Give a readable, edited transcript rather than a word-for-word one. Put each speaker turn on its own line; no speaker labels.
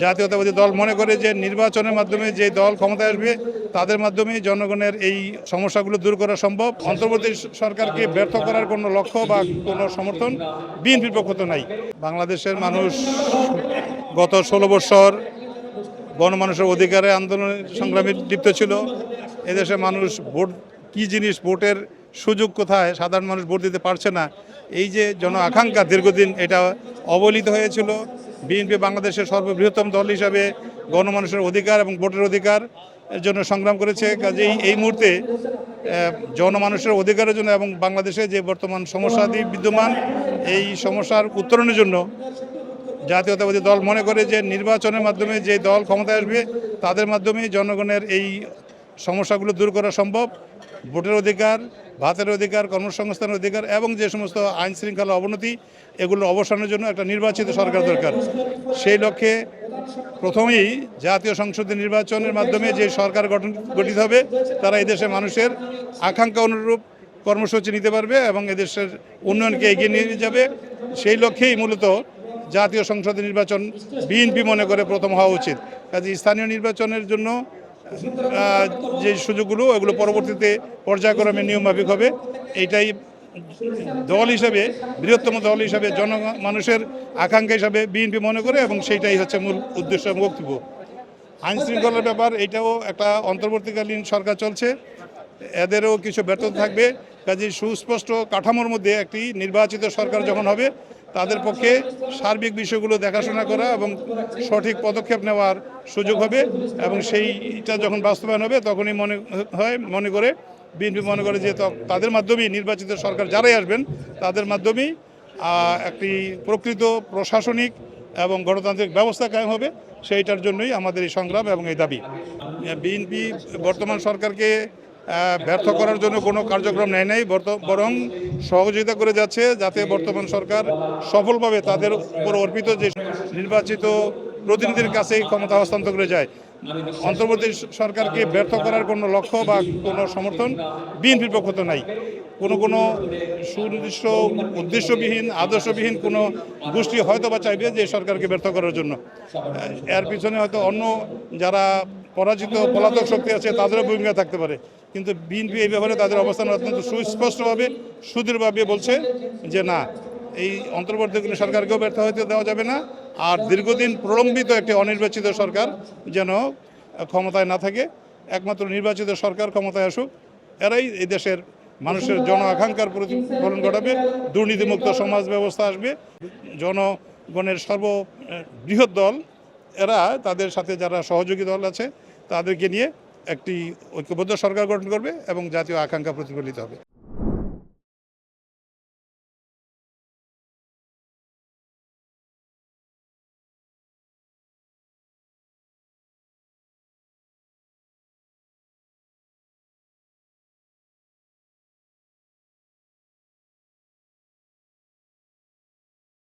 জাতীয়তাবাদী দল মনে করে যে নির্বাচনের মাধ্যমে যে দল ক্ষমতায় আসবে তাদের মাধ্যমে জনগণের এই সমস্যাগুলো দূর করা সম্ভব। অন্তর্বর্তী সরকারকে ব্যর্থ করার কোনো লক্ষ্য বা কোনো সমর্থন বিএনপির পক্ষ তো নাই। বাংলাদেশের মানুষ গত 16 বছর গণমানুষের অধিকারে আন্দোলন সংগ্রামে লিপ্ত ছিল। এদেশের মানুষ ভোট কী জিনিস, ভোটের সুযোগ কোথায়, সাধারণ মানুষ ভোট দিতে পারছে না, এই যে জন আকাঙ্ক্ষা দীর্ঘদিন এটা অবহেলিত হয়েছিল। বিএনপি বাংলাদেশের সর্ববৃহত্তম দল হিসাবে গণমানুষের অধিকার এবং ভোটের অধিকার এর জন্য সংগ্রাম করেছে। কাজেই এই মুহূর্তে জনমানুষের অধিকারের জন্য এবং বাংলাদেশে যে বর্তমান সমস্যাদি বিদ্যমান, এই সমস্যার উত্তরণের জন্য জাতীয়তাবাদী দল মনে করে যে নির্বাচনের মাধ্যমে যে দল ক্ষমতায় আসবে তাদের মাধ্যমে জনগণের এই সমস্যাগুলো দূর করা সম্ভব। ভোটের অধিকার, ভাতের অধিকার, কর্মসংস্থানের অধিকার এবং যে সমস্ত আইন শৃঙ্খলা অবনতি, এগুলো অবসানের জন্য একটা নির্বাচিত সরকার দরকার। সেই লক্ষ্যে প্রথমেই জাতীয় সংসদের নির্বাচনের মাধ্যমে যে সরকার গঠিত হবে তারা এদেশের মানুষের আকাঙ্ক্ষা অনুরূপ কর্মসূচি নিতে পারবে এবং এদেশের উন্নয়নকে এগিয়ে নিয়ে যাবে। সেই লক্ষ্যেই মূলত জাতীয় সংসদের নির্বাচন বিএনপি মনে করে প্রথম হওয়া উচিত। কাজে স্থানীয় নির্বাচনের জন্য যে সুযোগগুলো এগুলো পরবর্তীতে পর্যায়ক্রমে নিয়মমাফিক হবে। এইটাই দল হিসাবে, বৃহত্তম দল হিসাবে মানুষের আকাঙ্ক্ষা হিসাবে বিএনপি মনে করে এবং সেইটাই হচ্ছে মূল উদ্দেশ্য এবং বক্তব্য। আইন শৃঙ্খলার ব্যাপার, এইটাও একটা অন্তর্বর্তীকালীন সরকার চলছে, এদেরও কিছু ব্যর্থতা থাকবে। কাজে সুস্পষ্ট কাঠামোর মধ্যে একটি নির্বাচিত সরকার যখন হবে তাদের পক্ষে সার্বিক বিষয়গুলো দেখাশোনা করা এবং সঠিক পদক্ষেপ নেওয়ার সুযোগ হবে এবং সেইটা যখন বাস্তবায়ন হবে তখনই মনে করে বিএনপি মনে করে যে তাদের মাধ্যমেই নির্বাচিত সরকার যারাই আসবেন তাদের মাধ্যমেই একটি প্রকৃত প্রশাসনিক এবং গণতান্ত্রিক ব্যবস্থা কায়েম হবে। সেইটার জন্যই আমাদের এই সংগ্রাম এবং এই দাবি। বিএনপি বর্তমান সরকারকে ব্যর্থ করার জন্য কোনো কার্যক্রম নেয় নাই, বরং সহযোগিতা করে যাচ্ছে যাতে বর্তমান সরকার সফলভাবে তাদের উপর অর্পিত যে নির্বাচিত প্রতিনিধির কাছেই ক্ষমতা হস্তান্তর করে যায়। অন্তর্বর্তী সরকারকে ব্যর্থ করার কোনো লক্ষ্য বা কোনো সমর্থন বিএনপির পক্ষ তো নাই। কোনো সুনির্দিষ্ট উদ্দেশ্যবিহীন, আদর্শবিহীন কোনো গোষ্ঠী হয়তো বা চাইবে যে সরকারকে ব্যর্থ করার জন্য। এর পিছনে হয়তো অন্য যারা পরাজিত পলাতক শক্তি আছে তাদেরও ভূমিকা থাকতে পারে, কিন্তু বিএনপি এই ব্যাপারে তাদের অবস্থান অত্যন্ত সুস্পষ্টভাবে সুদৃঢ়ভাবে বলছে যে না, এই অন্তর্বর্তীকালীন সরকারকেও ব্যর্থ হতে দেওয়া যাবে না। আর দীর্ঘদিন প্রলম্বিত একটি অনির্বাচিত সরকার যেন ক্ষমতায় না থাকে, একমাত্র নির্বাচিত সরকার ক্ষমতায় আসুক। এরাই এই দেশের মানুষের জন আকাঙ্ক্ষার প্রতিফলন ঘটাবে, দুর্নীতিমুক্ত সমাজ ব্যবস্থা আসবে। জনগণের সর্ববৃহৎ দল এরা তাদের সাথে যারা সহযোগী দল আছে তাদেরকে নিয়ে একটি ঐক্যবদ্ধ সরকার গঠন করবে এবং জাতীয় আকাঙ্ক্ষা প্রতিফলিত হবে।